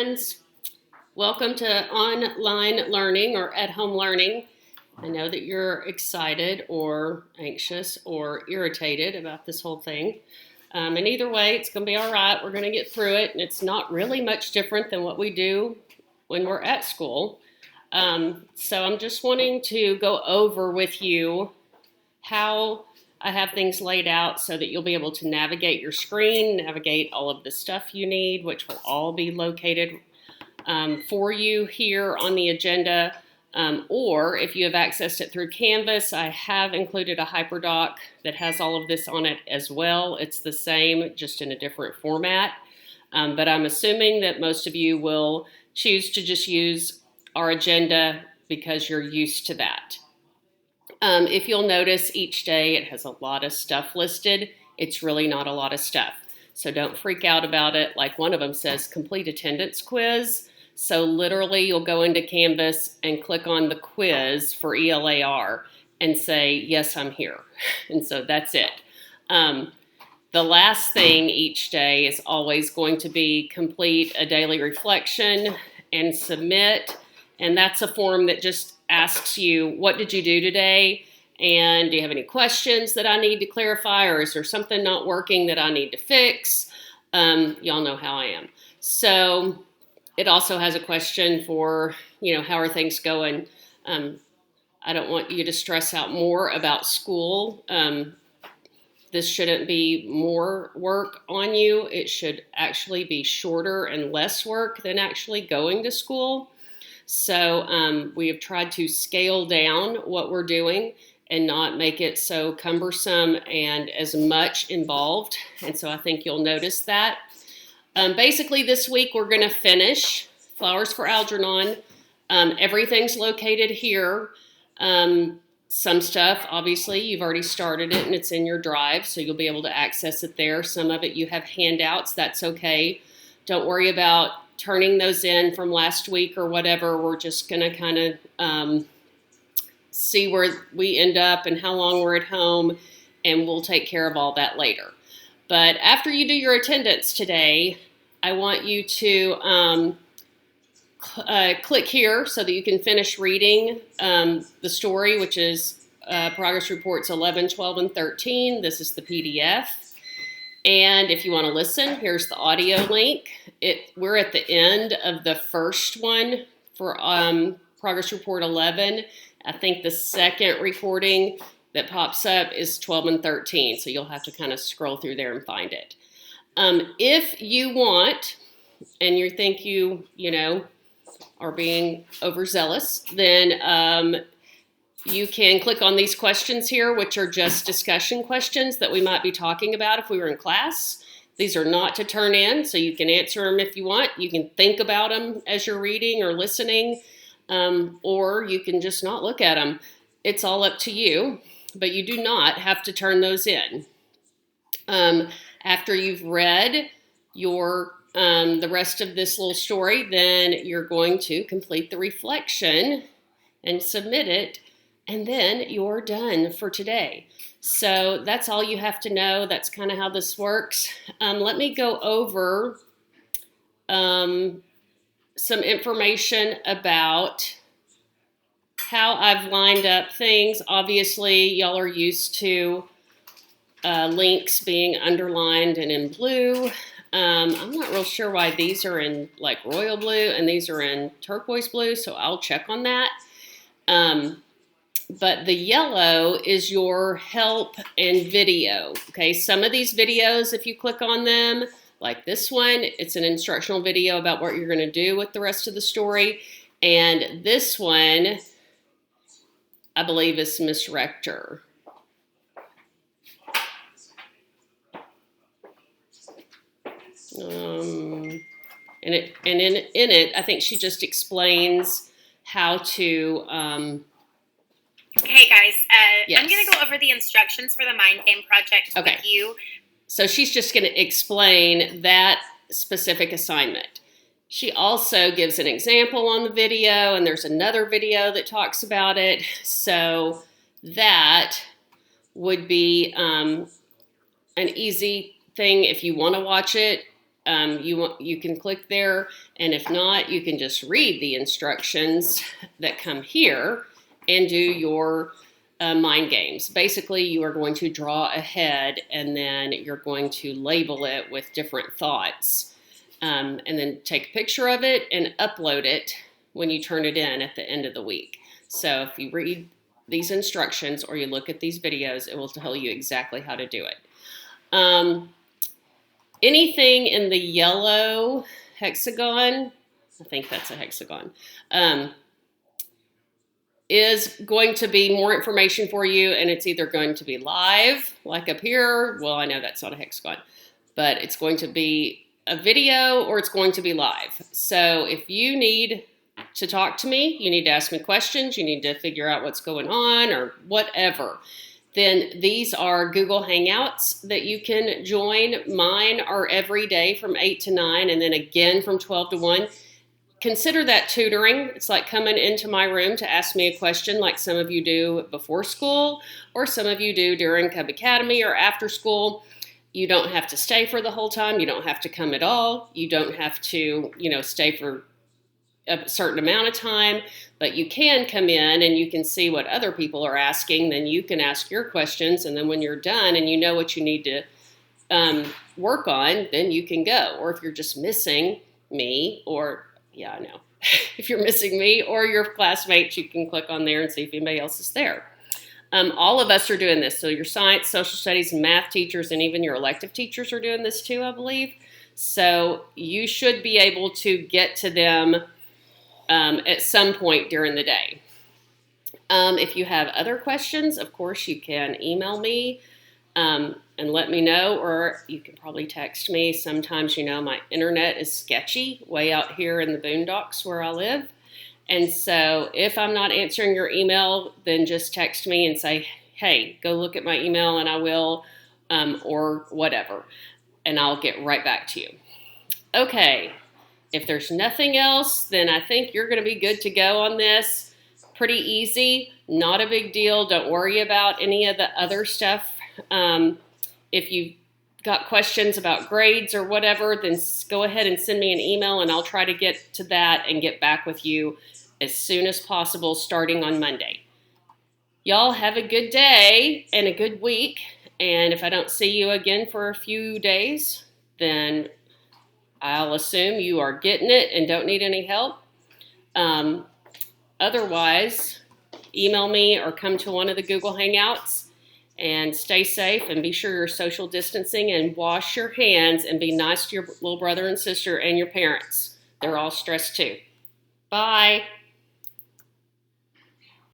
friends. Welcome to online learning or at-home learning. I know that you're excited or anxious or irritated about this whole thing. And either way, it's going to be all right. We're going to get through it, and it's not really much different than what we do when we're at school. So I'm just wanting to go over with you how I have things laid out so that you'll be able to navigate your screen, navigate all of the stuff you need, which will all be located for you here on the agenda. Or if you have accessed it through Canvas, I have included a hyperdoc that has all of this on it as well. It's the same, just in a different format. But I'm assuming that most of you will choose to just use our agenda because you're used to that. If you'll notice, each day it has a lot of stuff listed. It's really not a lot of stuff. So don't freak out about it. Like one of them says, complete attendance quiz. So literally you'll go into Canvas and click on the quiz for ELAR and say, yes, I'm here. And so that's it. The last thing each day is always going to be complete a daily reflection and submit. And that's a form that just asks you, what did you do today? And do you have any questions that I need to clarify? Or is there something not working that I need to fix? Y'all know how I am. So it also has a question for, how are things going? I don't want you to stress out more about school. This shouldn't be more work on you. It should actually be shorter and less work than actually going to school. So we have tried to scale down what we're doing and not make it so cumbersome and as much involved. And so I think you'll notice that. Basically this week we're going to finish Flowers for Algernon. Everything's located here. Some stuff, obviously, you've already started it and it's in your drive, so you'll be able to access it there. Some of it you have handouts, that's okay. Don't worry about turning those in from last week or whatever. We're just going to kind of see where we end up and how long we're at home, and we'll take care of all that later. But after you do your attendance today, I want you to click here so that you can finish reading the story, which is Progress Reports 11, 12, and 13. This is the PDF. And if you want to listen, here's the audio link. We're at the end of the first one for Progress Report 11. I think the second recording that pops up is 12 and 13, so you'll have to kind of scroll through there and find it. If you want, and you think you are being overzealous, then you can click on these questions here, which are just discussion questions that we might be talking about if we were in class. These are not to turn in, so you can answer them if you want. You can think about them as you're reading or listening, or you can just not look at them. It's all up to you, but you do not have to turn those in. After you've read the rest of this little story, then you're going to complete the reflection and submit it, and then you're done for today. So that's all you have to know. That's kind of how this works. Let me go over some information about how I've lined up things. Obviously, y'all are used to links being underlined and in blue. I'm not real sure why these are in like royal blue and these are in turquoise blue, so I'll check on that. But the yellow is your help and video. Okay, some of these videos, if you click on them, like this one, it's an instructional video about what you're going to do with the rest of the story. And this one, I believe, is Miss Rector. In it, I think she just explains how to. Hey guys, yes. I'm going to go over the instructions for the Mind Game project with you. So she's just going to explain that specific assignment. She also gives an example on the video, and there's another video that talks about it. So that would be an easy thing if you want to watch it. you can click there, and if not, you can just read the instructions that come here and do your mind games. Basically, you are going to draw a head, and then you're going to label it with different thoughts, and then take a picture of it and upload it when you turn it in at the end of the week. So if you read these instructions or you look at these videos, it will tell you exactly how to do it. Anything in the yellow hexagon, I think that's a hexagon, is going to be more information for you, and it's either going to be live, like up here. Well, I know that's not a hexagon, but it's going to be a video or it's going to be live. So if you need to talk to me, you need to ask me questions, you need to figure out what's going on or whatever, then these are Google Hangouts that you can join. Mine are every day from 8 to 9 and then again from 12 to 1. Consider that tutoring. It's like coming into my room to ask me a question like some of you do before school or some of you do during Cub Academy or after school. You don't have to stay for the whole time. You don't have to come at all. You don't have to, stay for a certain amount of time, but you can come in and you can see what other people are asking. Then you can ask your questions, and then when you're done and you know what you need to work on, then you can go. Or if you're just missing me, or yeah, I know. If you're missing me or your classmates, you can click on there and see if anybody else is there. All of us are doing this. So your science, social studies, math teachers, and even your elective teachers are doing this too, I believe. So you should be able to get to them at some point during the day. If you have other questions, of course, you can email me and let me know, or you can probably text me. Sometimes, my internet is sketchy way out here in the boondocks where I live. And so if I'm not answering your email, then just text me and say, hey, go look at my email and I will, or whatever, and I'll get right back to you. Okay. If there's nothing else, then I think you're going to be good to go on this. Pretty easy, not a big deal. Don't worry about any of the other stuff. If you've got questions about grades or whatever, then go ahead and send me an email and I'll try to get to that and get back with you as soon as possible starting on Monday. Y'all have a good day and a good week. And if I don't see you again for a few days, then I'll assume you are getting it and don't need any help. Otherwise, email me or come to one of the Google Hangouts, and stay safe and be sure you're social distancing and wash your hands and be nice to your little brother and sister and your parents. They're all stressed too. Bye.